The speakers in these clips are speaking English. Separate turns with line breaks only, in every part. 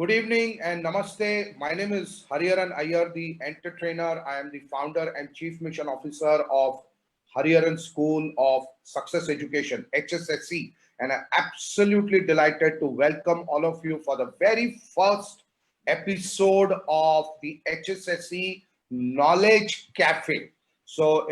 Good evening and namaste. My name is Hariharan Iyer, the entertainer. I am the founder and chief mission officer of Hariharan School of Success Education, HSSC. And I'm absolutely delighted to welcome all of you for the very first episode of the HSSC Knowledge Cafe. So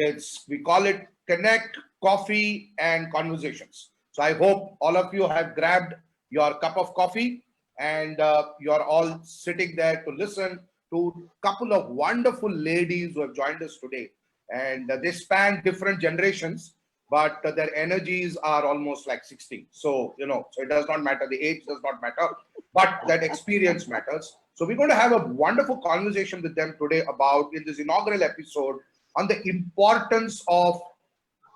we call it Connect, Coffee and Conversations. So I hope all of you have grabbed your cup of coffee and you're all sitting there to listen to a couple of wonderful ladies who have joined us today. And they span different generations, but their energies are almost like 60. So, so it does not matter. The age does not matter, but that experience matters. So we're going to have a wonderful conversation with them today about, in this inaugural episode, on the importance of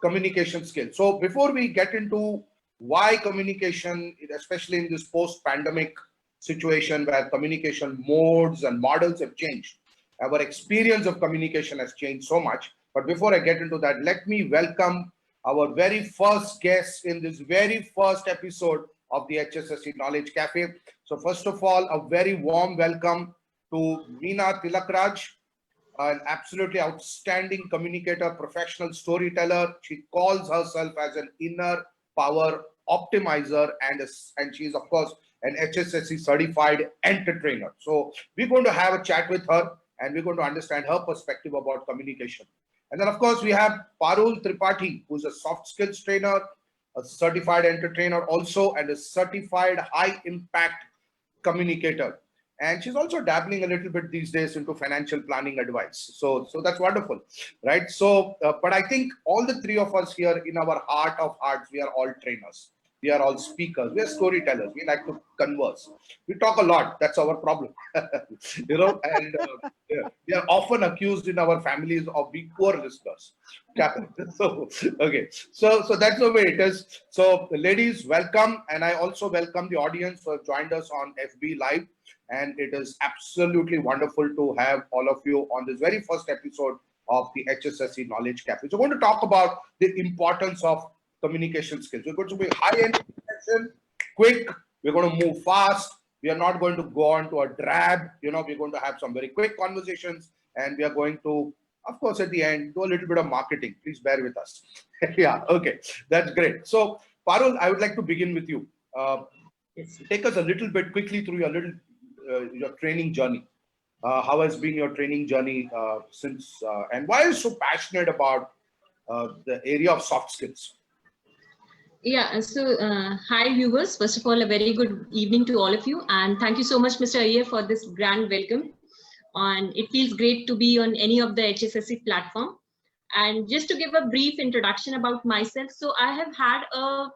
communication skills. So before we get into why communication, especially in this post-pandemic situation where communication modes and models have changed, our experience of communication has changed so much. But before I get into that, let me welcome our very first guest in this very first episode of the HSSC Knowledge Cafe. So first of all, a very warm welcome to Meena Tilakraj, an absolutely outstanding communicator, professional storyteller. She calls herself as an inner power optimizer, and she's of course an HSSC certified entertainer. So we're going to have a chat with her and we're going to understand her perspective about communication. And then of course we have Parul Tripathi, who's a soft skills trainer, a certified entertainer also, and a certified high impact communicator. And she's also dabbling a little bit these days into financial planning advice. So that's wonderful, right? So, but I think all the three of us here, in our heart of hearts, we are all trainers. We are all speakers. We are storytellers. We like to converse. We talk a lot. That's our problem, And yeah, we are often accused in our families of being poor listeners. So okay, so that's the way it is. So, ladies, welcome, and I also welcome the audience who have joined us on FB Live. And it is absolutely wonderful to have all of you on this very first episode of the HSSC Knowledge Cafe. So we're going to talk about the importance of communication skills. We're going to be high-end session, quick. We're going to move fast. We are not going to go on to a drab. We're going to have some very quick conversations, and we are going to, of course, at the end, do a little bit of marketing. Please bear with us. Yeah, okay, that's great. So, Parul, I would like to begin with you. Take us a little bit quickly through your training journey. How has been your training journey since, and why are you so passionate about the area of soft skills?
Yeah, so hi viewers. First of all, a very good evening to all of you, and thank you so much, Mr. Iyer, for this grand welcome. And it feels great to be on any of the HSSC platform. And just to give a brief introduction about myself, so I've had a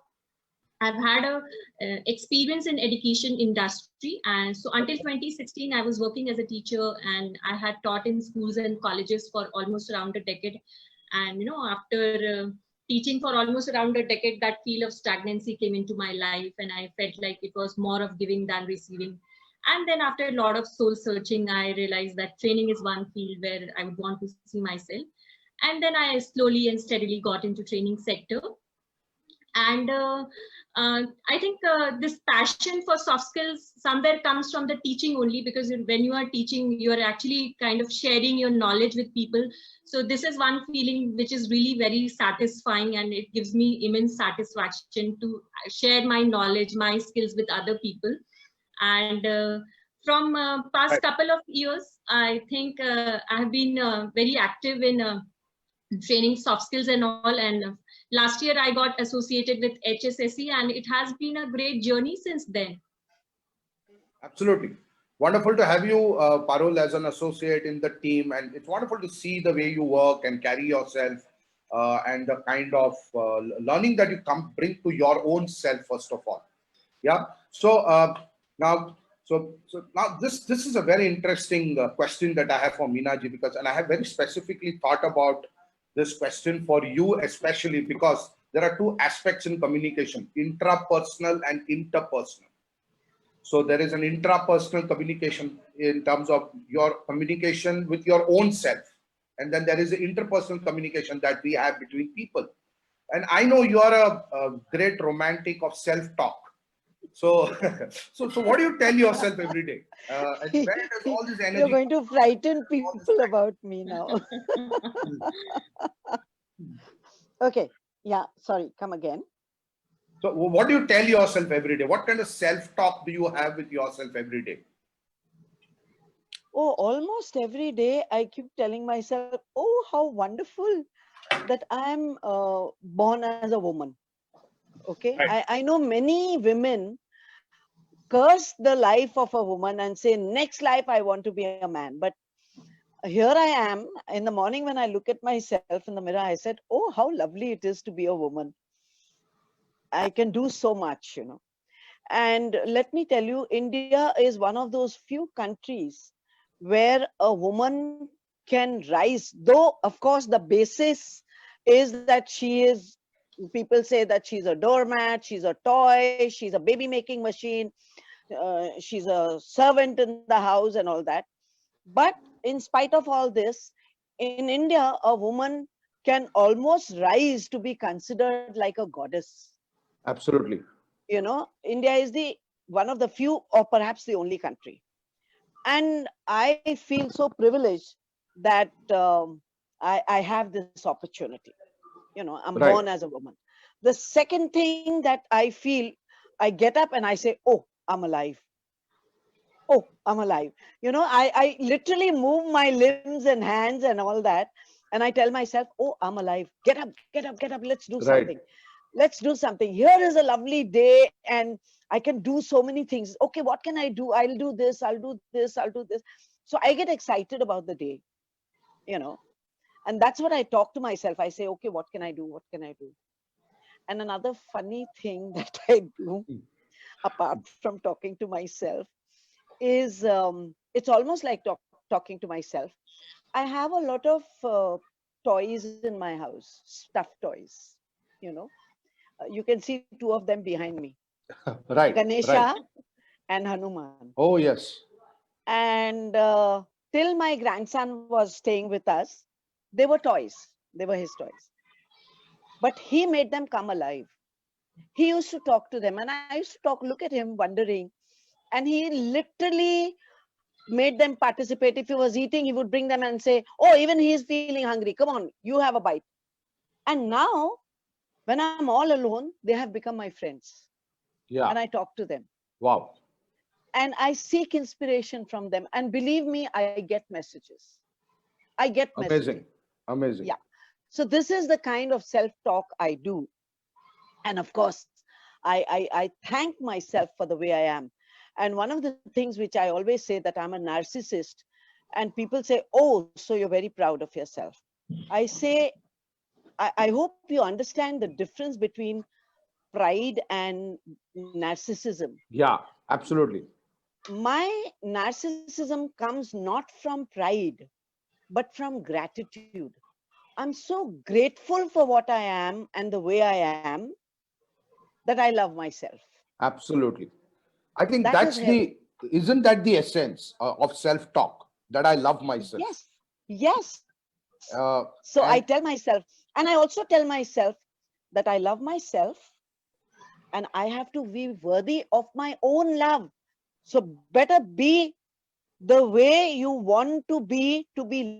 experience in education industry, and so until 2016 I was working as a teacher, and I had taught in schools and colleges for almost around a decade. And after teaching for almost around a decade, that feel of stagnancy came into my life, and I felt like it was more of giving than receiving. And then after a lot of soul searching, I realized that training is one field where I would want to see myself. And then I slowly and steadily got into training sector. And I think this passion for soft skills somewhere comes from the teaching only, because when you are teaching, you are actually kind of sharing your knowledge with people. So this is one feeling which is really very satisfying, and it gives me immense satisfaction to share my knowledge, my skills with other people. And from past couple of years, I think I have been very active in training soft skills and all. And last year I got associated with HSSC, and it has been a great journey since then.
Absolutely. Wonderful to have you, Parul, as an associate in the team. And it's wonderful to see the way you work and carry yourself and the kind of learning that you bring to your own self, first of all. Yeah. So now this is a very interesting question that I have for Meena ji, and I have very specifically thought about this question for you, especially because there are two aspects in communication: intrapersonal and interpersonal. So there is an intrapersonal communication in terms of your communication with your own self, and then there is the interpersonal communication that we have between people. And I know you are a great romantic of self-talk. So, so what do you tell yourself every day? And where does all this
You're
energy
going
come
to
from?
frighten
All this
people about me now. Okay. Yeah. Sorry. Come again.
So, what do you tell yourself every day? What kind of self-talk do you have with yourself every day?
Oh, almost every day I keep telling myself, oh, how wonderful that I'm born as a woman. Okay.
Right.
I know many women curse the life of a woman and say, next life I want to be a man. But here I am in the morning when I look at myself in the mirror, I said, oh, how lovely it is to be a woman. I can do so much, you know. And let me tell you, India is one of those few countries where a woman can rise, though, of course, the basis is that she is, people say that she's a doormat, she's a toy, she's a baby making machine, she's a servant in the house and all that. But in spite of all this, in India, a woman can almost rise to be considered like a goddess.
Absolutely.
You know, India is the one of the few or perhaps the only country. And I feel so privileged that I have this opportunity. You know, I'm born
Right.
as a woman. The second thing that I feel, I get up and I say, oh, I'm alive. Oh, I'm alive. You know, I literally move my limbs and hands and all that. And I tell myself, oh, I'm alive. Get up, get up, get up. Let's do
Right.
something. Let's do something. Here is a lovely day and I can do so many things. Okay, what can I do? I'll do this, I'll do this, I'll do this. So I get excited about the day, you know, and that's what I talk to myself. I say, okay, what can I do? What can I do? And another funny thing that I do, apart from talking to myself, is it's almost like talking to myself. I have a lot of toys in my house, stuffed toys, you know. You can see two of them behind me,
Right. Right.
Ganesha and Hanuman.
Oh, yes.
And till my grandson was staying with us, they were toys. They were his toys. But he made them come alive. He used to talk to them, and I used to talk, look at him, wondering. And he literally made them participate. If he was eating, he would bring them and say, oh, even he is feeling hungry. Come on, you have a bite. And now, when I'm all alone, they have become my friends. And
Yeah.
I talk to them.
Wow.
And I seek inspiration from them. And believe me, I get messages. I get messages.
Amazing. Amazing.
Yeah. So this is the kind of self-talk I do. And of course, I thank myself for the way I am. And one of the things which I always say that I'm a narcissist, and people say, oh, so you're very proud of yourself. I say, I hope you understand the difference between pride and narcissism.
Yeah. Absolutely.
My narcissism comes not from pride, but from gratitude. I'm so grateful for what I am and the way I am that I love myself.
Absolutely. I think
That is
that's
heaven.
isn't that the essence of self-talk, that I love myself?
Yes, yes. So I tell
And
myself, and I also tell myself that I love myself and I have to be worthy of my own love. So better be the way you want to be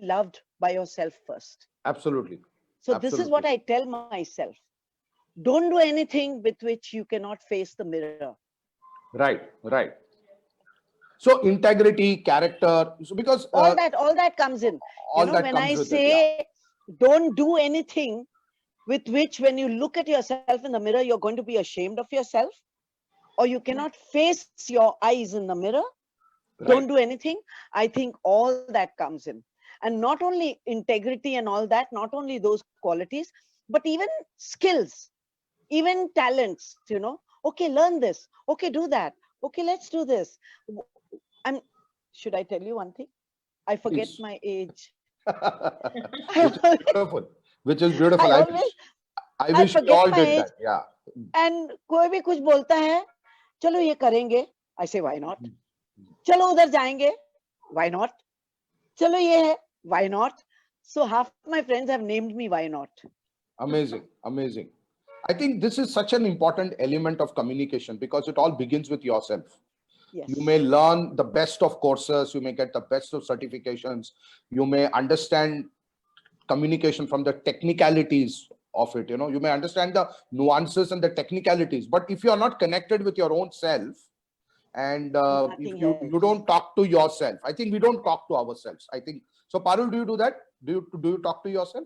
loved by yourself first.
absolutely.
So this is what
Absolutely.
I tell myself. Don't do anything with which you cannot face the mirror.
Right. Right. So integrity, character. So because
All that comes in. You
all
know,
that
when
comes
I
with it. Yeah.
say don't do anything with which when you look at yourself in the mirror, you're going to be ashamed of yourself, or you cannot face your eyes in the mirror, don't
Right.
do anything. I think all that comes in. And not only integrity and all that, not only those qualities, but even skills, even talents, you know. Okay, learn this. Okay, do that. Okay, let's do this. I'm, should I tell you one thing? I forget
Please.
my age.
Which is
I
beautiful. Which is beautiful.
always,
I
I
wish we
forget
all
my
did
age.
that. Yeah.
And कोई भी कुछ बोलता है, चलो ये करेंगे. I say, why not? चलो उधर जाएंगे. Why not? चलो ये है. Why not? So half my friends have named me why not.
Amazing. Amazing. I think this is such an important element of communication because it all begins with yourself.
Yes.
You may learn the best of courses, you may get the best of certifications, you may understand communication from the technicalities of it, you may understand the nuances and the technicalities, but if you are not connected with your own self, and if
Nothing
you
helps.
don't talk to yourself, I think we don't talk to ourselves. I think so. Parul, do you do that? Do you talk to yourself?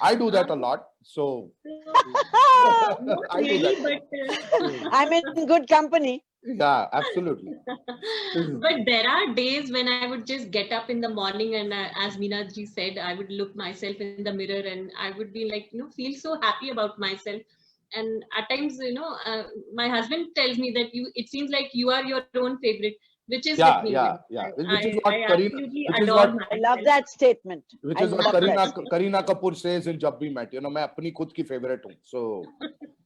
I do that a lot. So
Not
I do
really,
that.
but
I'm in good company.
Yeah, absolutely.
but there are days when I would just get up in the morning and as Meena ji said, I would look myself in the mirror and I would be like, feel so happy about myself. And at times, my husband tells me that it seems like you are your own favorite, which is with me.
Yeah. Which is what
I
Kareena,
absolutely
which is
adore
what,
I
myself.
love that statement.
which
I
is what
love that.
Kareena Kapoor says in Jab We Met. मैं अपनी खुद की favorite हूँ. So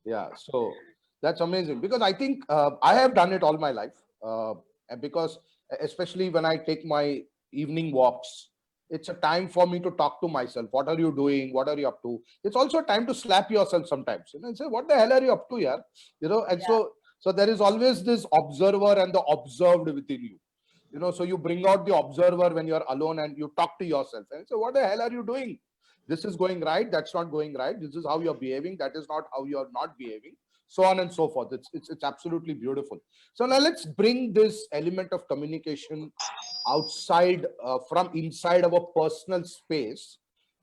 yeah, so that's amazing because I think I have done it all my life. And because especially when I take my evening walks, it's a time for me to talk to myself. What are you doing? What are you up to? It's also a time to slap yourself sometimes. And say, what the hell are you up to here? And so there is always this observer and the observed within you. So you bring out the observer when you're alone and you talk to yourself and say, what the hell are you doing? This is going right. That's not going right. This is how you're behaving. That is not how you're not behaving. So on and so forth. It's absolutely beautiful. So now let's bring this element of communication outside from inside our personal space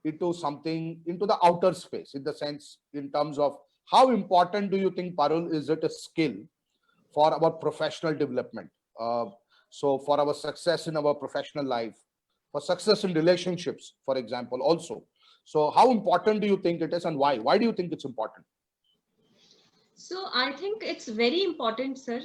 into the outer space, in the sense, in terms of how important do you think, Parul, is it a skill for our professional development? So for our success in our professional life, for success in relationships, for example, also. So how important do you think it is and why? Why do you think it's important?
So I think it's very important, sir,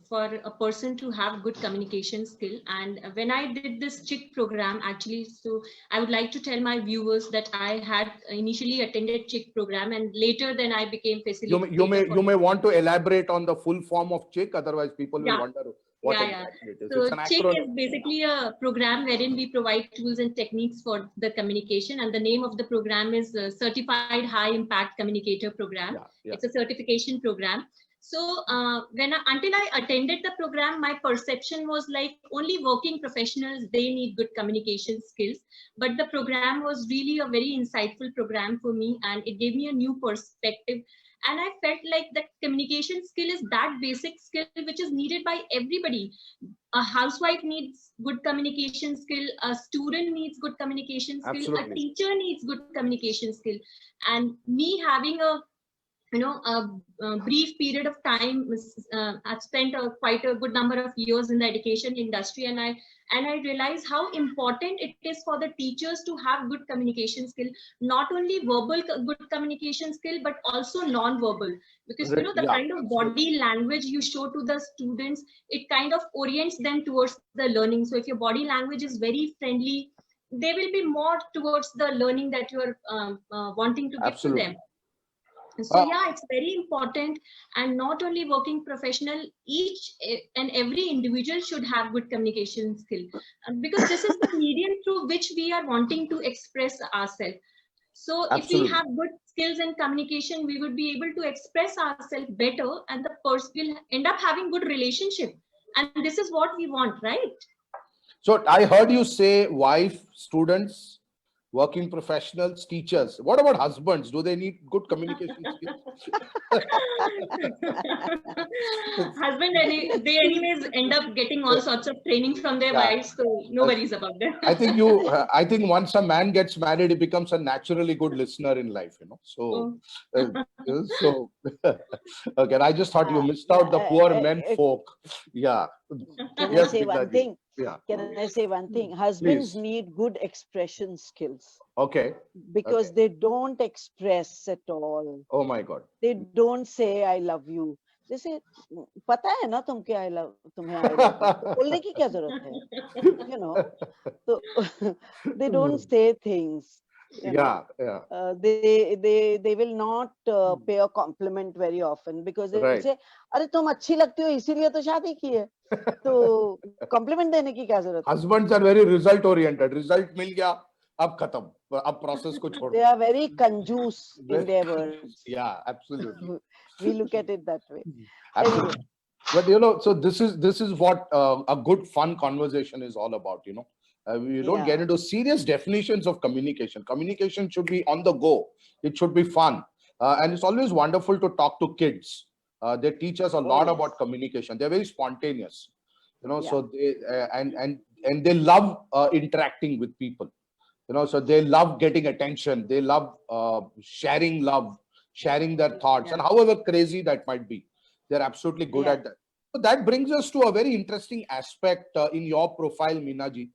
for a person to have good communication skill. And when I did this CHIC program, actually, so I would like to tell my viewers that I had initially attended CHIC program and later then I became facilitator.
You may want to elaborate on the full form of CHIC, otherwise people will wonder what exactly it is.
So
It's an
CHIC
acronym.
is basically a program wherein we provide tools and techniques for the communication, and the name of the program is Certified High Impact Communicator Program. It's a certification program. So until I attended the program, my perception was like only working professionals, they need good communication skills. But the program was really a very insightful program for me, and it gave me a new perspective. And I felt like that communication skill is that basic skill which is needed by everybody. A housewife needs good communication skill, a student needs good communication skill,
Absolutely.
a teacher needs good communication skill. And me having a brief period of time, I've spent quite a good number of years in the education industry, and I realized how important it is for the teachers to have good communication skill, not only verbal good communication skill, but also non-verbal, because the kind of body language you show to the students, it kind of orients them towards the learning. So if your body language is very friendly, they will be more towards the learning that you're wanting to give to them. So yeah, it's very important, and not only working professional, each and every individual should have good communication skill, because this is the medium through which we are wanting to express ourselves. So if we have good skills in communication, we would be able to express ourselves better, and the person will end up having good relationship. And this is what we want, right?
So I heard you say wife, students, working professionals, teachers. What about husbands? Do they need good communication skills?
Husband, they anyways end up getting all sorts of training from their wives, so no worries about that.
I think once a man gets married, he becomes a naturally good listener in life, So, so okay. I just thought you missed out the poor men folk. Yeah.
Can I say one thing?
Yeah.
Can I say one thing? Husbands need good expression skills.
Okay.
Because they don't express at all.
Oh my God.
They don't say I love you. They say, पता है ना तुम क्या तुम्हें I love you. बोलने की क्या जरूरत है? So they don't say things. They will not pay a compliment very often, because they will say, अरे तुम अच्छी लगती हो इसीलिए तो शादी की है. तो compliment देने की क्या जरूरत है?
Husbands are very result oriented. Result मिल गया, अब खत्म, अब process को छोड़
They
दो.
are very conjuice in their words.
Yeah, absolutely.
We look at it that way.
Absolutely.
Anyway,
But so this is what a good fun conversation is all about. We don't get
yeah,
into serious definitions of communication. Communication should be on the go. It should be fun, and it's always wonderful to talk to kids. They teach us a
oh
lot
yes,
about communication. They're very spontaneous,
yeah,
So they and they love interacting with people. So they love getting attention. They love sharing love, sharing their thoughts, and
yeah,
however crazy that might be, they're absolutely good
yeah.
at that. So that brings us to a very interesting aspect in your profile, Minaji,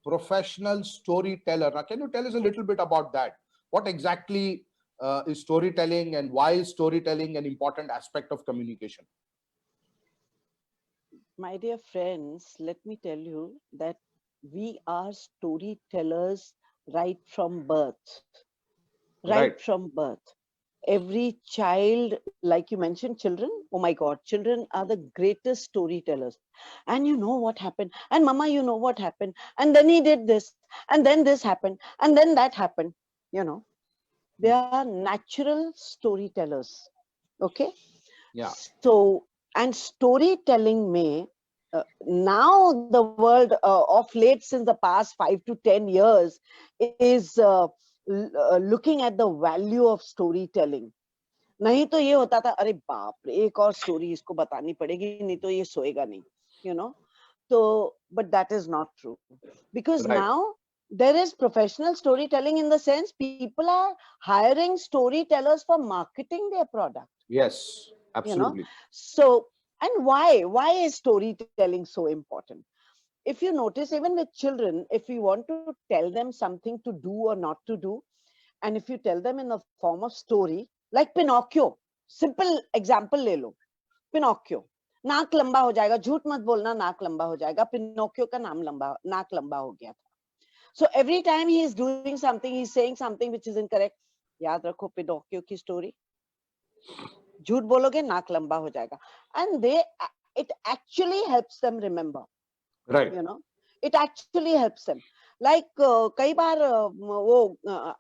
professional storyteller. Now, can you tell us a little bit about that? What exactly is storytelling, and why is storytelling an important aspect of communication?
My dear friends, let me tell you that we are storytellers right from birth.
Right.
Right from birth. Every child, like you mentioned, children, oh my God, children are the greatest storytellers. And you know what happened? And Mama, you know what happened? And then he did this, and then this happened, and then that happened. You know, they are natural storytellers. Okay.
Yeah.
So, and storytelling may now the world of late, since the past 5 to 10 years, is looking at the value of storytelling. नहीं तो ये होता था, अरे बाप रे, एक और स्टोरी इसको बतानी पड़ेगी, नहीं तो ये सोएगा नहीं, you know. So, but that is not true, because
Right.
now there is professional storytelling, in the sense people are hiring storytellers for marketing their product.
Yes.
You know,
Absolutely.
so, and why is storytelling so important? If you notice, even with children, if you want to tell them something to do or not to do, and if you tell them in the form of story, like Pinocchio, simple example ले लो, Pinocchio, नाक लंबा हो जाएगा, झूठ मत बोलना, नाक लंबा हो जाएगा, Pinocchio का नाक लंबा हो गया था. So every time he is doing something, he is saying something which is incorrect. याद रखो Pinocchio की story, झूठ बोलोगे नाक लंबा हो जाएगा. And it actually helps them remember.
Right.
You know, it actually helps them. Like kai baar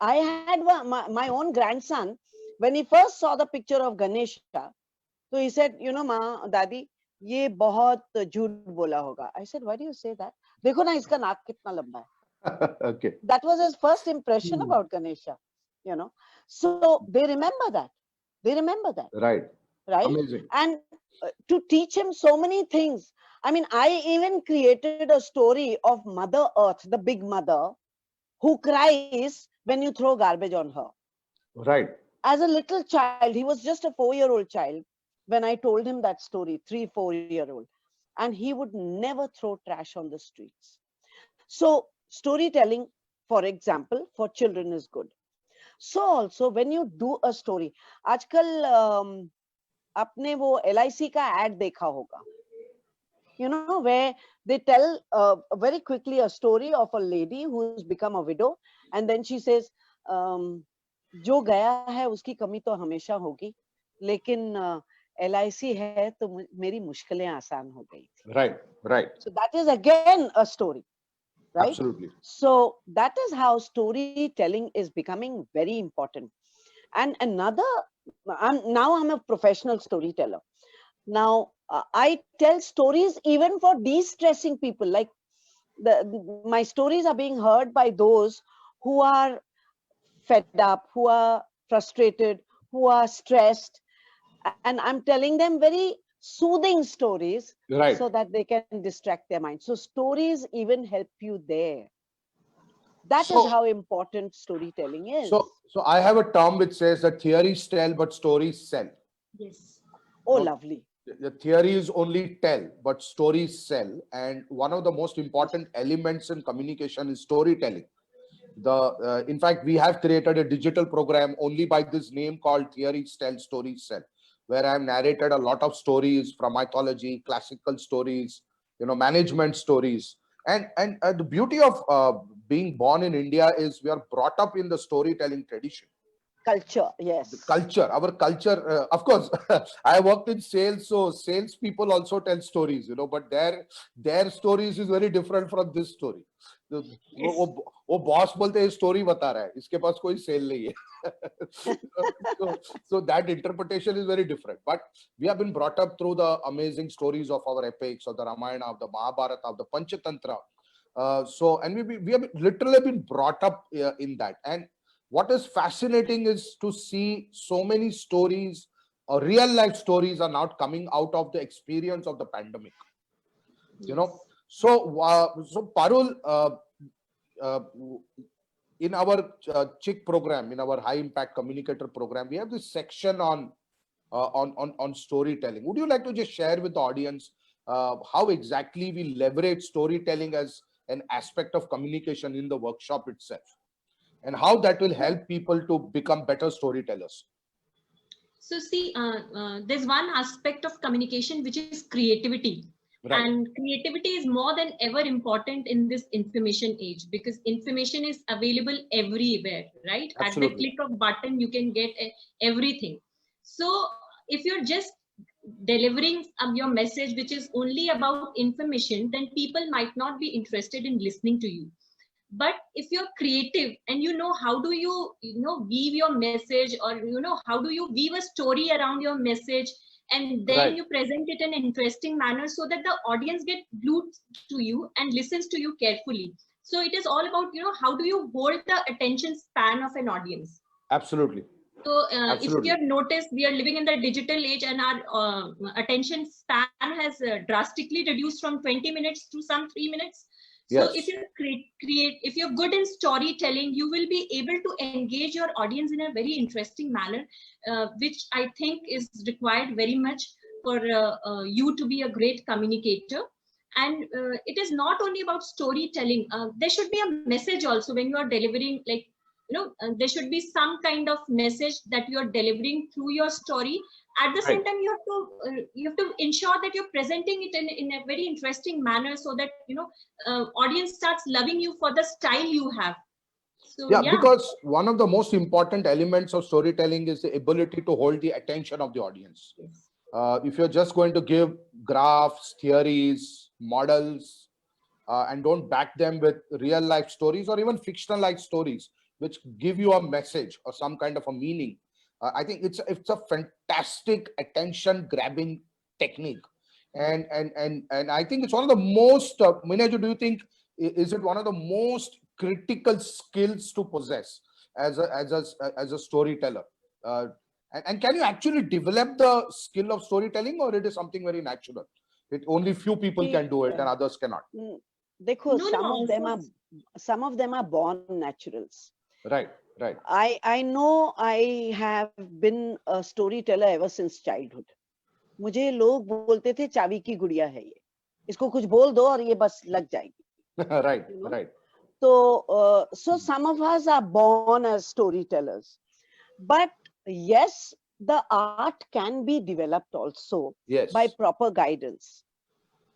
I had my own grandson, when he first saw the picture of Ganesha, so he said, you know, ma, dadi, ye bahut jhoot bola hoga. I said, why do you say that? Dekho na, iska naak kitna lamba hai.
Okay.
That was his first impression about Ganesha, you know. So they remember that. They remember that,
Right.
right?
Amazing.
And to teach him so many things. I mean, I even created a story of Mother Earth, the big mother, who cries when you throw garbage on her.
Right.
As a little child, he was just a 4-year-old child when I told him that story, 3-4-year-old, and he would never throw trash on the streets. So storytelling, for example, for children is good. So also when you do a story, आजकल आपने वो LIC का ad देखा होगा, you know, where they tell very quickly a story of a lady who's become a widow, and then she says, जो गया है उसकी कमी तो हमेशा होगी, लेकिन LIC है तो मेरी मुश्किलें आसान हो गई थी.
Right. Right.
So that is again a story, right?
Absolutely.
So that is how storytelling is becoming very important. And another, I'm a professional storyteller. Now I tell stories even for de-stressing people. Like my stories are being heard by those who are fed up, who are frustrated, who are stressed, and I'm telling them very soothing stories,
Right.
so that they can distract their mind. So stories even help you there. That is
So,
how important storytelling is.
so I have a term which says that theories tell, but stories sell.
Yes.
Oh,
No,
lovely.
The theories only tell, but stories sell. And one of the most important elements in communication is storytelling. In fact, we have created a digital program only by this name called Theories Tell, Stories Sell, where I have narrated a lot of stories from mythology, classical stories, management stories. And the beauty of being born in India is we are brought up in the storytelling tradition.
Culture, yes.
The culture, our culture. Of course, I worked in sales, so sales people also tell stories, but their stories is very different from this story. तो वो boss बोलते हैं story बता रहा है, इसके पास कोई cell नहीं है. So that interpretation is very different. But we have been brought up through the amazing stories of our epics, of the Ramayana, of the Mahabharata, of the Panchatantra. And we have literally been brought up in that. And what is fascinating is to see so many stories, real life stories are now coming out of the experience of the pandemic. So Parul, in our CHIC program, in our high impact communicator program, we have this section on storytelling. Would you like to just share with the audience how exactly we leverage storytelling as an aspect of communication in the workshop itself, and how that will help people to become better storytellers?
So see, there's one aspect of communication, which is creativity. Right. And creativity is more than ever important in this information age, because information is available everywhere, right? Absolutely. At the click of button, you can get everything. So if you're just delivering your message, which is only about information, then people might not be interested in listening to you. But if you're creative and how do you weave your message, or how do you weave a story around your message, and then you present it in an interesting manner so that the audience get glued to you and listens to you carefully. So it is all about how do you hold the attention span of an audience.
Absolutely.
So if you have noticed, we are living in the digital age, and our attention span has drastically reduced from 20 minutes to some 3 minutes. So if you if you're good in storytelling, you will be able to engage your audience in a very interesting manner, which I think is required very much for you to be a great communicator. And it is not only about storytelling. There should be a message also when you are delivering, like, there should be some kind of message that you are delivering through your story. At the same time, you have to ensure that you're presenting it in a very interesting manner, so that audience starts loving you for the style you have. So,
because one of the most important elements of storytelling is the ability to hold the attention of the audience. Yes. If you're just going to give graphs, theories, models, and don't back them with real life stories or even fictionalized stories, which give you a message or some kind of a meaning, I think it's a fantastic attention grabbing technique, and I think it's one of the most. Minaju, do you think is it one of the most critical skills to possess as a storyteller? And can you actually develop the skill of storytelling, or it is something very natural? It only few people can do it and others cannot.
Because some of them are born naturals.
Right.
I know I have been a storyteller ever since childhood. मुझे लोग बोलते थे चाबी की गुड़िया है ये, इसको कुछ बोल दो और ये बस लग जाएगी.
Right.
So some of us are born as storytellers, but yes, the art can be developed also by proper guidance,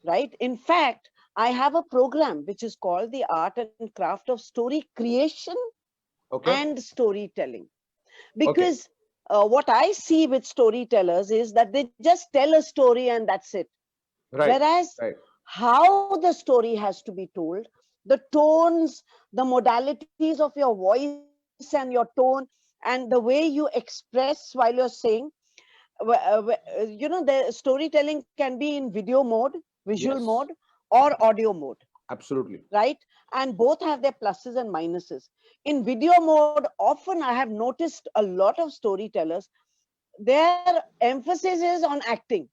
right? In fact, I have a program which is called the Art and Craft of Story Creation and Storytelling. Because what I see with storytellers is that they just tell a story and that's it. Whereas how the story has to be told, the tones, the modalities of your voice and your tone, and the way you express while you're saying, the storytelling can be in video mode, visual mode, or audio mode.
Absolutely.
Right? And both have their pluses and minuses. In video mode, often I have noticed a lot of storytellers, their emphasis is on acting.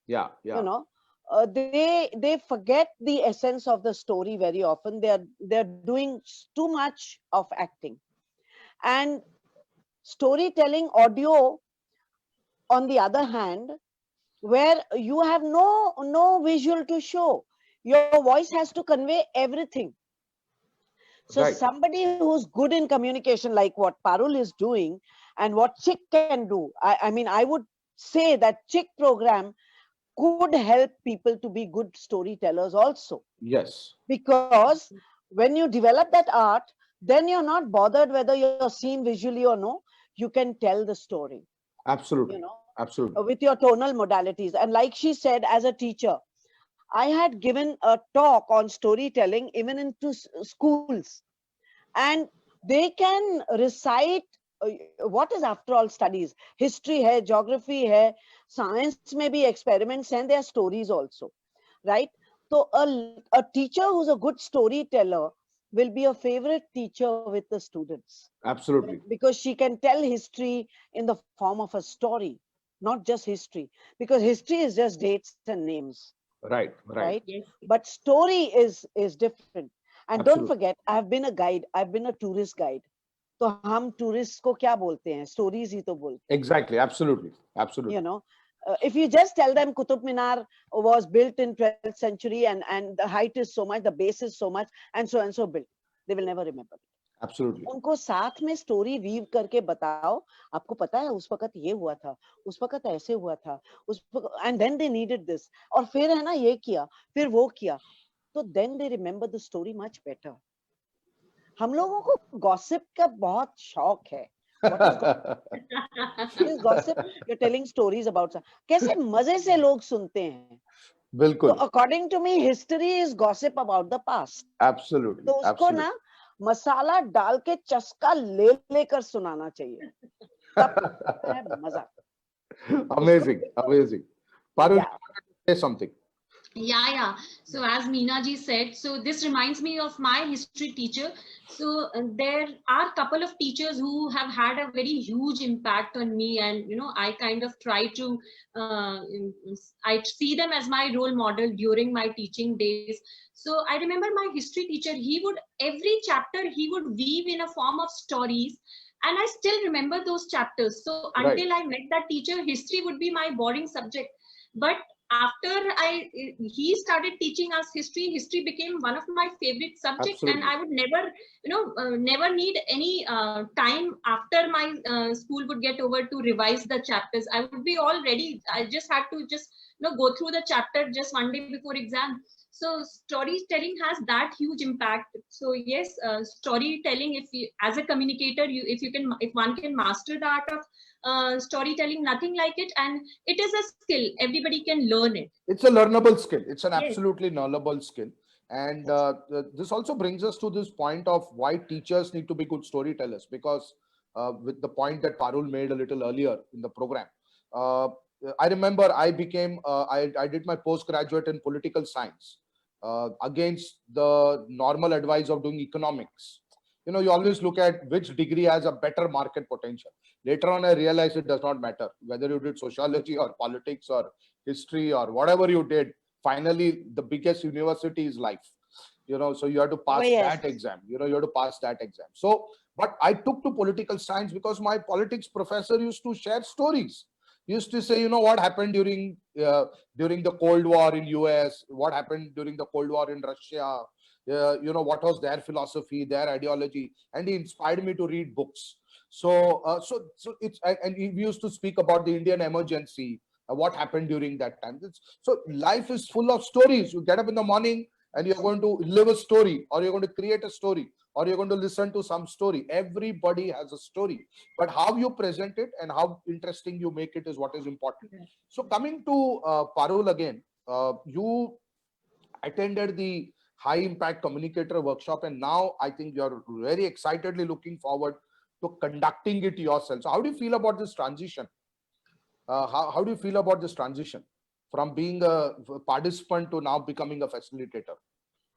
Yeah.
They forget the essence of the story very often. They're doing too much of acting. And storytelling audio, on the other hand, where you have no visual to show, your voice has to convey everything. So somebody who's good in communication, like what Parul is doing and what CHIC can do, I mean, I would say that CHIC program could help people to be good storytellers also.
Yes.
Because when you develop that art, then you're not bothered whether you're seen visually or no. you can tell the story,
Absolutely.
you know,
Absolutely.
with your tonal modalities. And like she said, as a teacher, I had given a talk on storytelling even into schools, and they can recite what is after all studies. History hai, geography hai, science may be experiments, and there are stories also, right? So a teacher who's a good storyteller will be a favorite teacher with the students,
Absolutely.
because she can tell history in the form of a story, not just history, because history is just dates and names,
Right. Right.
right?
Yes.
But story is different. And don't
Absolutely.
forget, I've been a guide, I've been a tourist guide. तो हम tourist को क्या बोलते हैं, stories ही तो बोलते हैं,
Exactly. Absolutely.
you
Absolutely.
know. If you just tell them Qutub Minar was built in 12th century, and the height is so much, the base is so much, and so built, they will never remember.
Absolutely.
उनको साथ में story weave करके बताओ, आपको पता है उस वक्त ये हुआ था, उस वक्त ऐसे हुआ था, and then they needed this, और फिर है ना ये किया, फिर वो किया, तो then they remember the story much better. हम लोगों को गॉसिप का बहुत शौक है. What is gossip? You're telling stories about कैसे मजे से लोग सुनते हैं. So
बिल्कुल.
according to me, history is gossip about the past.
Absolutely.
तो उसको
Absolutely.
ना मसाला डाल के चस्का ले लेकर सुनाना चाहिए, तब है मजा.
Amazing. Amazing. Parul,
Yeah.
you wanted to say something.
Yeah. So as Meena ji said, so this reminds me of my history teacher. So there are a couple of teachers who have had a very huge impact on me, and I kind of try to I see them as my role model during my teaching days. So I remember my history teacher, he would every chapter he would weave in a form of stories, and I still remember those chapters. So
Right.
until I met that teacher, history would be my boring subject. But after he started teaching us history became one of my favorite subjects, and
Absolutely.
I would never need any time after my school would get over to revise the chapters. I would be all ready. I just had to just go through the chapter just one day before exam. So storytelling has that huge impact. So yes, storytelling, if you, as a communicator, if one can master the art of storytelling, nothing like it, and it is a skill, everybody can learn it.
It's a learnable skill. It's an
Yes.
absolutely learnable skill. And this also brings us to this point of why teachers need to be good storytellers, because with the point that Parul made a little earlier in the program, I remember I did my postgraduate in political science against the normal advice of doing economics. You always look at which degree has a better market potential. Later on, I realized it does not matter whether you did sociology or politics or history or whatever you did. Finally, the biggest university is life. So you have to pass
yes.
that exam. You have to pass that exam. So, but I took to political science because my politics professor used to share stories. He used to say, what happened during the Cold War in US, what happened during the Cold War in Russia, what was their philosophy, their ideology, and he inspired me to read books. So it's, and we used to speak about the Indian emergency, what happened during that time. So life is full of stories. You get up in the morning and you're going to live a story, or you're going to create a story, or you're going to listen to some story. Everybody has a story, but how you present it and how interesting you make it is what is important. So coming to Parul again, you attended the high impact communicator workshop, and now I think you're very excitedly looking forward to conducting it yourself. So how do you feel about this transition? How do you feel about this transition from being a participant to now becoming a facilitator?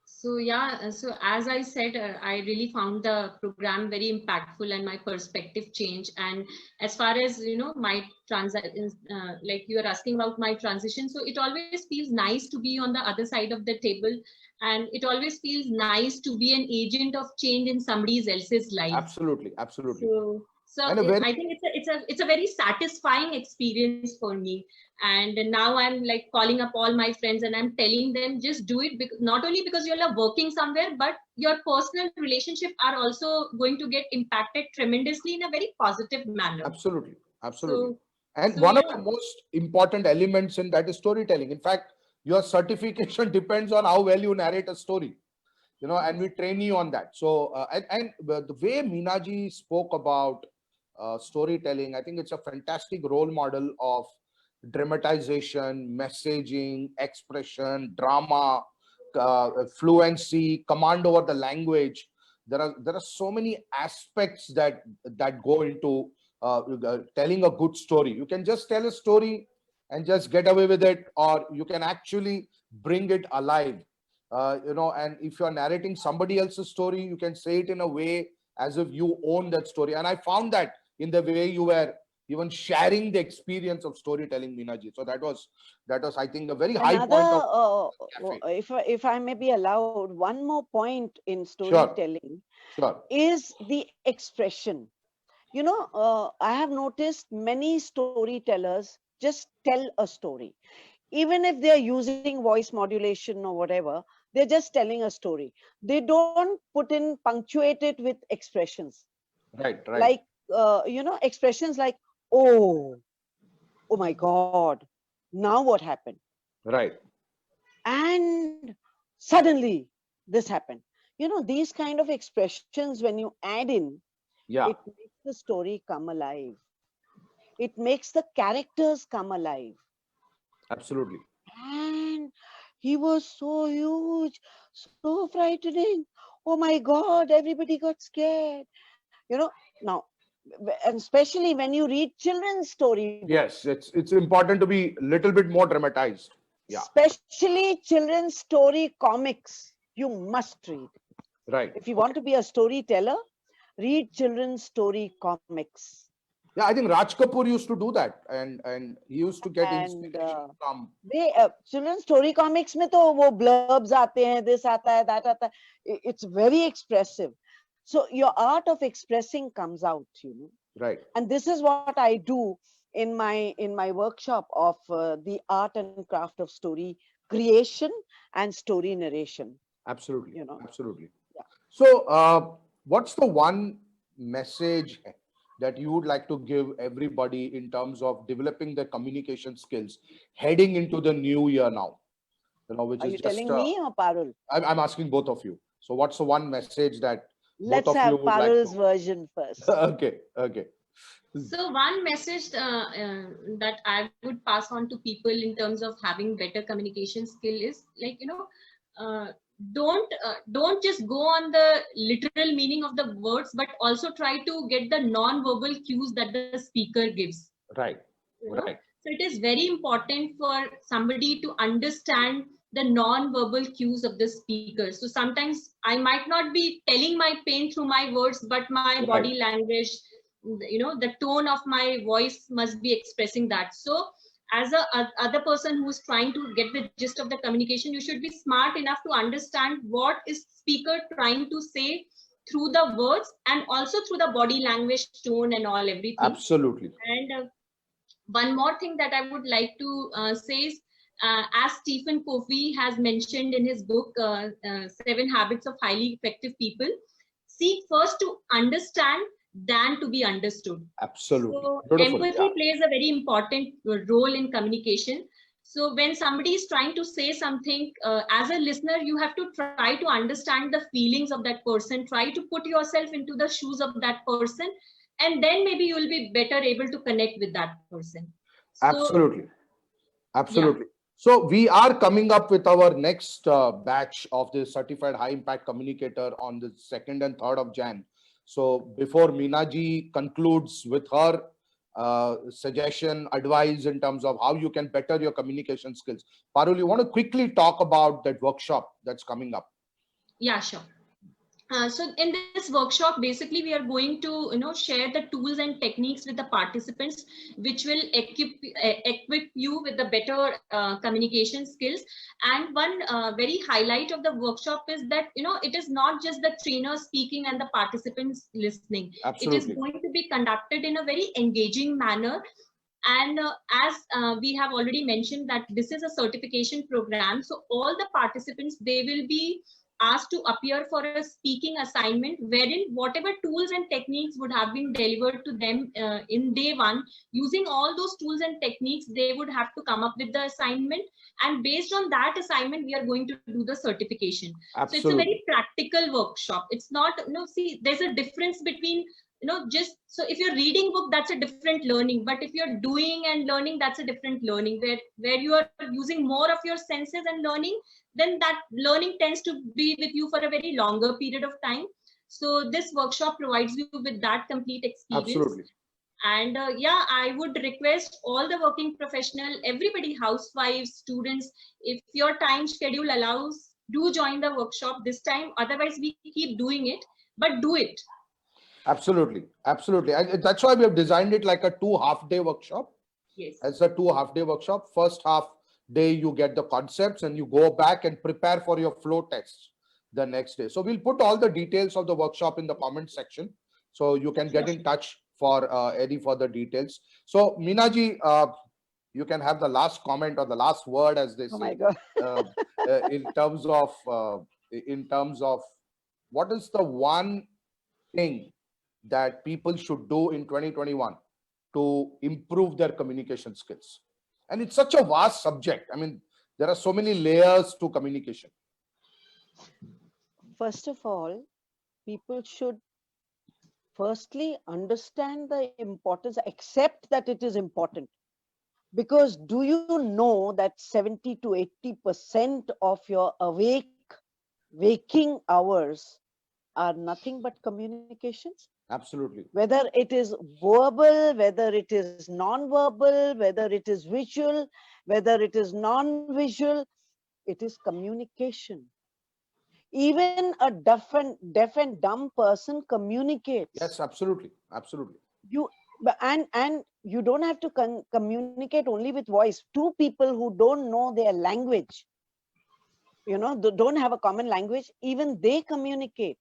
So yeah, so as I said, I really found the program very impactful and my perspective changed. And as far as my like you are asking about my transition, so it always feels nice to be on the other side of the table, and it always feels nice to be an agent of change in somebody else's life.
Absolutely.
So
And a very,
I think it's a very satisfying experience for me. And now I'm like calling up all my friends and I'm telling them just do it, because not only because you're working somewhere, but your personal relationship are also going to get impacted tremendously in a very positive manner.
absolutely.
So,
And one of the most important elements in that is storytelling. In fact, your certification depends on how well you narrate a story, and we train you on that. So, and the way Meena ji spoke about storytelling. I think it's a fantastic role model of dramatization, messaging, expression, drama, fluency, command over the language. There are so many aspects that go into telling a good story. You can just tell a story and just get away with it, or you can actually bring it alive. And if you're narrating somebody else's story, you can say it in a way as if you own that story. And I found that in the way you were even sharing the experience of storytelling, Meenaji. So that was I think a very high point of cafe.
If I may be allowed, one more point in
Sure,
storytelling
sure.
is the expression. I have noticed many storytellers just tell a story. Even if they're using voice modulation or whatever, they're just telling a story. They don't punctuate it with expressions.
Right, right,
Like, expressions like, oh my God, now what happened?
right.
And suddenly this happened. These kind of expressions, when you add in,
Yeah,
it makes the story come alive. It makes the characters come alive.
absolutely.
And he was so huge, so frightening. Oh my God, everybody got scared. Now, and especially when you read children's storybooks,
Yes, it's important to be a little bit more dramatized. Yeah,
especially children's story comics, you must read.
right.
If you
Okay.
want to be a storyteller, read children's story comics.
Yeah, I think Raj Kapoor used to do that, and he used to get
And
inspiration from.
children's story comics में तो वो blurbs आते हैं, this आता है, that आता है. It's very expressive. So your art of expressing comes out.
Right,
And this is what I do in my workshop of the art and craft of story creation and story narration.
absolutely,
You know.
absolutely.
Yeah.
So, what's the one message that you would like to give everybody in terms of developing their communication skills heading into the new year now? Which
Are
is
you
just
telling me or Parul?
I'm asking both of you. So, what's the one message that both
Let's
of you
have
would like
Parul's
to?
version first.
Okay, okay.
So one message that I would pass on to people in terms of having better communication skill is like, uh, don't just go on the literal meaning of the words, but also try to get the non-verbal cues that the speaker gives.
Right,
you know
right,
so it is very important for somebody to understand the non-verbal cues of the speaker. So sometimes I might not be telling my pain through my words, but my
right.
body language, the tone of my voice must be expressing that. So as a other person who's trying to get the gist of the communication, you should be smart enough to understand what is speaker trying to say through the words, and also through the body language, tone, and all everything.
Absolutely.
And one more thing that I would like to say is, as Stephen Covey has mentioned in his book, 7 Habits of Highly Effective People, seek first to understand than to be understood.
Absolutely.
So
Beautiful.
empathy
Yeah.
plays a very important role in communication. So when somebody is trying to say something, as a listener, you have to try to understand the feelings of that person, try to put yourself into the shoes of that person, and then maybe you will be better able to connect with that person. So
Absolutely.
yeah.
Absolutely. So we are coming up with our next batch of the certified high impact communicator on the 2nd and 3rd of Jan. So before Meenaji concludes with her suggestion, advice in terms of how you can better your communication skills, Parul, you want to quickly talk about that workshop that's coming up?
Yeah, sure. So in this workshop, basically, we are going to share the tools and techniques with the participants, which will equip you with the better communication skills. And one very highlight of the workshop is that it is not just the trainer speaking and the participants listening. It is
Absolutely.
going to be conducted in a very engaging manner. And as we have already mentioned that this is a certification program, so all the participants, they will be asked to appear for a speaking assignment, wherein whatever tools and techniques would have been delivered to them in day one, using all those tools and techniques, they would have to come up with the assignment, and based on that assignment, we are going to do the certification.
Absolutely.
So it's a very practical workshop. It's not, see, there's a difference between just so if you're reading book, that's a different learning, but if you're doing and learning, that's a different learning, where you are using more of your senses and learning, then that learning tends to be with you for a very longer period of time. So this workshop provides you with that complete experience.
Absolutely.
And yeah, I would request all the working professional, everybody, housewives, students, if your time schedule allows, do join the workshop this time. Otherwise, we keep doing it, but do it.
Absolutely. Absolutely. And that's why we have designed it like a 2 half-day workshop.
Yes.
It's a 2 half-day workshop. First half day, you get the concepts and you go back and prepare for your flow tests the next day. So we'll put all the details of the workshop in the comment section, so you can get in touch for any further details. So Meena ji, you can have the last comment or the last word, as they say.
Oh my God.
In terms of what is the one thing that people should do in 2021 to improve their communication skills? And it's such a vast subject. I mean, there are so many layers to communication.
First of all, people should firstly understand the importance, accept that it is important. Because do you know that 70 to 80% of your waking hours are nothing but communications?
Absolutely.
Whether it is verbal, whether it is non-verbal, whether it is visual, whether it is non-visual, it is communication. Even a deaf and dumb person communicates.
Yes, absolutely. Absolutely.
And you don't have to communicate only with voice. Two people who don't know their language, don't have a common language, even they communicate.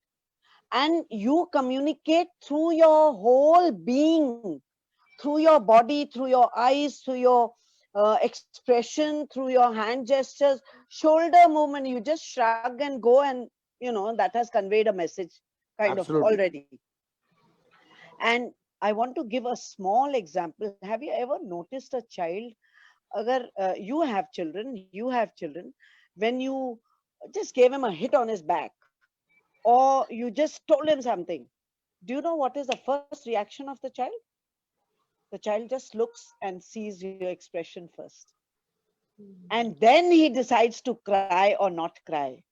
And you communicate through your whole being, through your body, through your eyes, through your expression, through your hand gestures, shoulder movement. You just shrug and go, and that has conveyed a message kind
Absolutely.
of already. And I want to give a small example. Have you ever noticed a child? Agar you have children, when you just gave him a hit on his back, or you just told him something, do you know what is the first reaction of the child? The child just looks and sees your expression first. And then he decides to cry or not cry.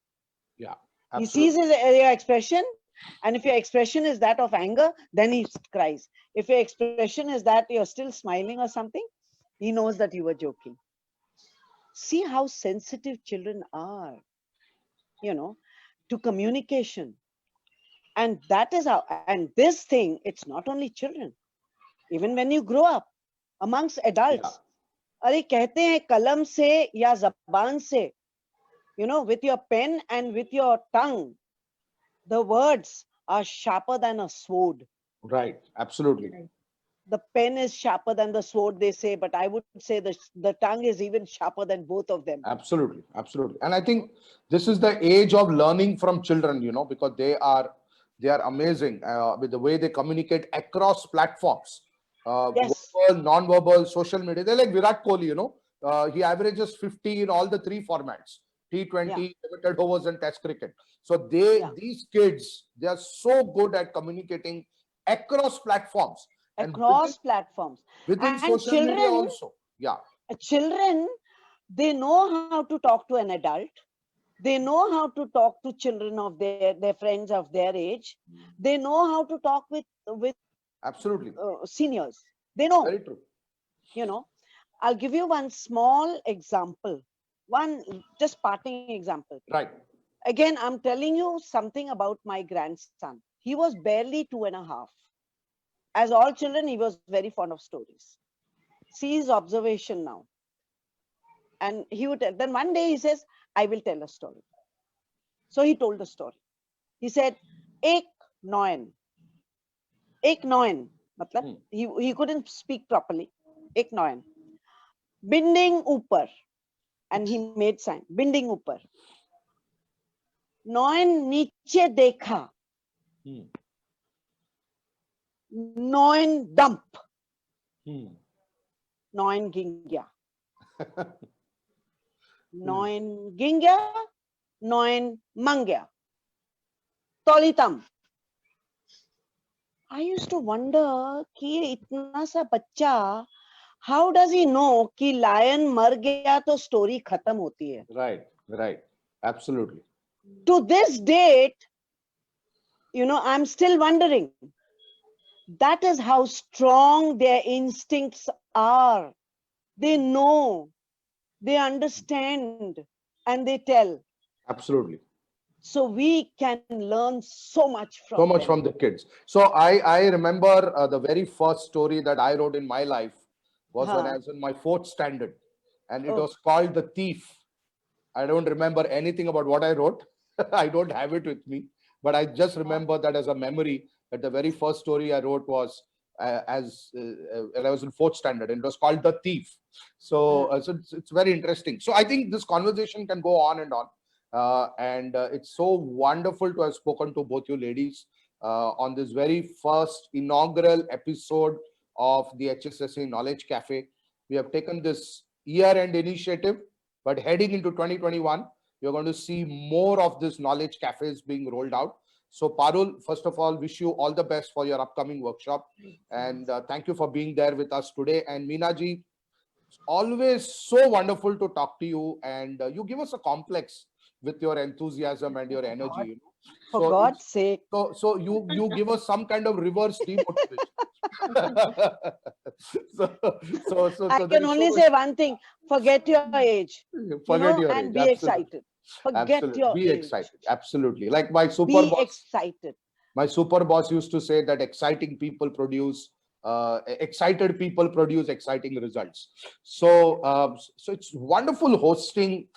Yeah.
He
Absolutely.
sees your expression, and if your expression is that of anger, then he cries. If your expression is that you're still smiling or something, he knows that you were joking. See how sensitive children are, to communication. And that is how, and this thing, it's not only children. Even when you grow up, amongst adults, अरे कहते हैं कलम से या ज़बान से, with your pen and with your tongue, the words are sharper than a sword.
Right. Absolutely.
The pen is sharper than the sword, they say, but I would say the tongue is even sharper than both of them.
Absolutely. Absolutely. And I think this is the age of learning from children, because they are amazing with the way they communicate across platforms.
Yes.
Verbal, non-verbal, social media. They're like Virat Kohli, he averages 50 in all the three formats: T20, limited overs, and Test cricket. So these kids, they are so good at communicating across platforms.
Across platforms.
Within
And
social media also. Yeah.
Children, they know how to talk to an adult. They know how to talk to children of their friends of their age. They know how to talk with
Absolutely.
Seniors. They know.
Very true.
I'll give you one small example. One just parting example.
Right.
Again, I'm telling you something about my grandson. He was barely 2.5. As all children, he was very fond of stories. See his observation now. And he would tell. Then one day he says, I will tell a story. So he told the story. He said, Ek noin. Ek noin. Matlab, he couldn't speak properly. Ek noin. Binding upar. And he made sign. Binding upar. Noin niche dekha. Noin dump. Noin gingya. Noin gingya. Noin mangya. Tolitam. I used to wonder कि इतना सा बच्चा, how does he know कि lion मर गया तो story खत्म होती है?
Right, right. Absolutely.
To this date, I'm still wondering. That is how strong their instincts are. They know, they understand, and they tell.
Absolutely.
So we can learn so much
So
from
much
them.
from the kids. So I remember the very first story that I wrote in my life was when I was in my fourth standard, and it
Oh.
was called The Thief. I don't remember anything about what I wrote. I don't have it with me, but I just remember that as a memory that the very first story I wrote was when I was in fourth standard, and it was called The Thief. So it's very interesting. So I think this conversation can go on and on. And it's so wonderful to have spoken to both you ladies on this very first inaugural episode of the HSSC Knowledge Cafe. We have taken this year-end initiative, but heading into 2021, you're going to see more of this knowledge cafes being rolled out. So Parul, first of all, wish you all the best for your upcoming workshop. And thank you for being there with us today. And Meena ji, it's always so wonderful to talk to you. And you give us a complex with your enthusiasm and your energy. You know?
For
So
God's sake.
So you give us some kind of reverse demotivation.
I
There
can
is
only
so
say one thing: forget your age,
forget your
and
age.
be
Absolutely.
excited. Forget
Absolutely.
your
Be
age.
excited. Absolutely. Like my super
Be
boss,
excited.
my super boss used to say that exciting people produce excited people produce exciting results. So it's wonderful hosting,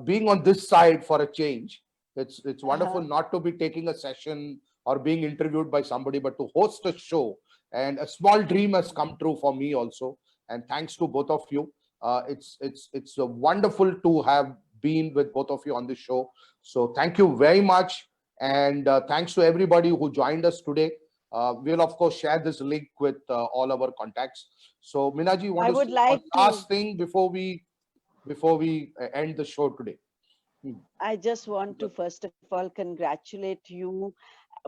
being on this side for a change. It's wonderful not to be taking a session or being interviewed by somebody, but to host a show. And a small dream has come true for me also. And thanks to both of you. It's wonderful to have been with both of you on this show. So thank you very much. And thanks to everybody who joined us today. We'll of course share this link with all our contacts. So Minaji, you want
I
to
would
say
like
one last thing before we end the show today?
I just want to first of all congratulate you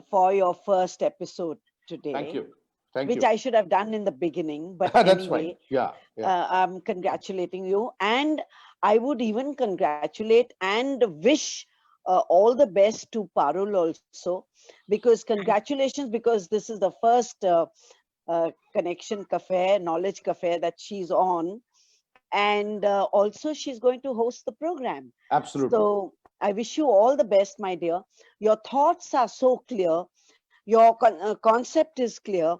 for your first episode today.
Thank you. Thank
which
you.
I should have done in the beginning, but
That's
anyway,
fine. Yeah.
I'm congratulating you, and I would even congratulate and wish all the best to Parul also, because congratulations, because this is the first connection cafe, knowledge cafe that she's on, and also she's going to host the program.
Absolutely.
So I wish you all the best, my dear. Your thoughts are so clear. Your concept is clear.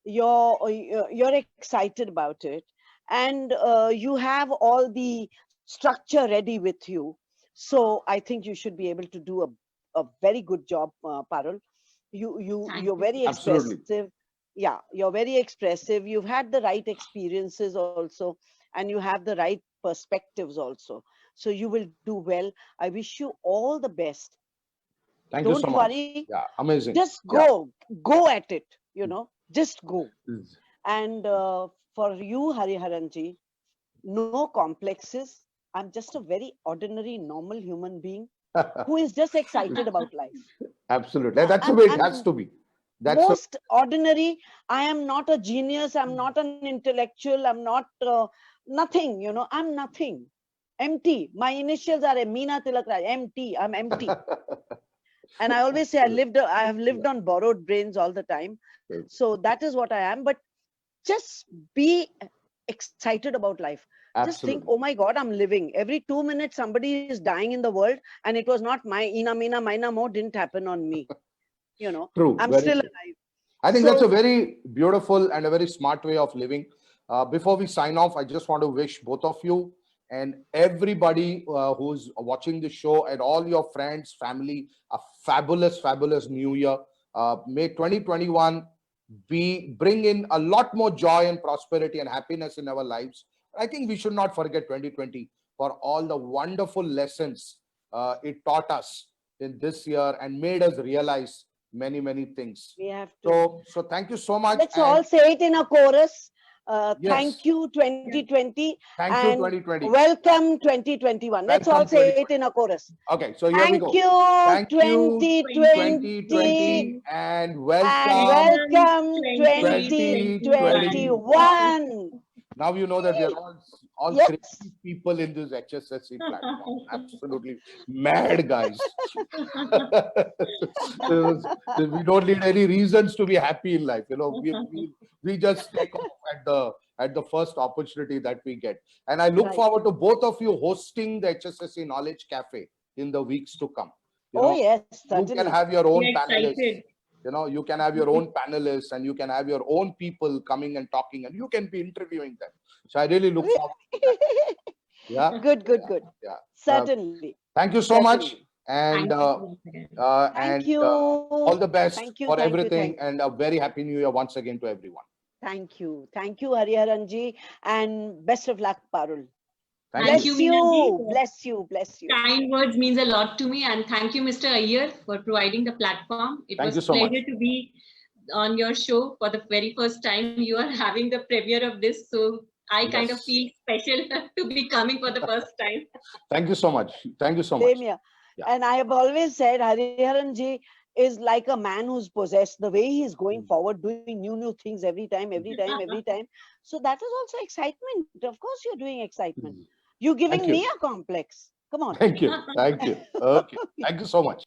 You're excited about it, and you have all the structure ready with you. So I think you should be able to do a very good job, Parul. You're very
Absolutely.
expressive. Yeah, you're very expressive. You've had the right experiences also, and you have the right perspectives also. So you will do well. I wish you all the best.
Thank you
Don't
so much.
worry.
Yeah, amazing.
Just go at it, just go.
Yeah.
And for you, Hariharanji, no complexes. I'm just a very ordinary, normal human being who is just excited about life.
Absolutely. That's the way it has
I'm
to be. That's the
most ordinary. I am not a genius. I'm not an intellectual. I'm not nothing, I'm nothing. Empty. My initials are Meena Tilak Raj. Empty. I'm empty. And I always say I have lived on borrowed brains all the time. So that is what I am. But just be excited about life. Just think,
Absolutely.
oh my God, I'm living. Every 2 minutes, somebody is dying in the world. And it was not my Ina Meena Maina Mo didn't happen on me.
True.
I'm
Very
still
true.
alive.
I think
So-
that's a very beautiful and a very smart way of living. Before we sign off, I just want to wish both of you and everybody who's watching the show and all your friends, family, a fabulous, fabulous new year. May 2021 bring in a lot more joy and prosperity and happiness in our lives. I think we should not forget 2020 for all the wonderful lessons it taught us in this year and made us realize many things.
We have to.
So thank you so much.
Let's all say it in a chorus.
Yes.
Thank you 2020
Thank you,
and
2020.
welcome 2021. Let's all
Welcome,
say
2020.
it in a chorus.
Okay, so here we
Thank
go.
you
Thank you,
2020
2020, and
and
welcome
welcome
2021.
2021.
Now you know that we are all
Yes.
crazy people in this HSSC platform. Absolutely mad guys. We don't need any reasons to be happy in life. You know, we just take off at the first opportunity that we get. And I look
Right.
forward to both of you hosting the HSSC Knowledge Cafe in the weeks to come. You
Oh
know,
yes,
you can
certainly.
have your own
We're
panelists.
excited.
You know, you can have your own panelists and you can have your own people coming and talking and you can be interviewing them. So I really look forward to that. Yeah.
Good, good, good.
Yeah.
Certainly.
Thank you so much.
Certainly.
And,
Thank you once again.
Thank you.
all the best
Thank you,
for
thank you,
everything.
thank you.
And a very happy new year once again to everyone.
Thank you. Thank you, Hariharanji. And best of luck, Parul.
Thank
Bless
you,
you.
Meenaji.
Bless you. Bless you.
Kind words means a lot to me, and thank you, Mr. Iyer, for providing the platform. It
Thank
was
you so much.
pleasure to be on your show for the very first time. You are having the premiere of this, so I kind of
Yes.
feel special to be coming for the first time.
Thank you so much. Thank you so
Same
much.
here.
Yeah.
And I have always said Hariharanji is like a man who's possessed. The way he's going forward, doing new things every time. So that is also excitement. Of course, you're doing excitement. You're giving
Thank you.
me a complex. Come on.
Thank you. Thank you. Okay. Thank you so much.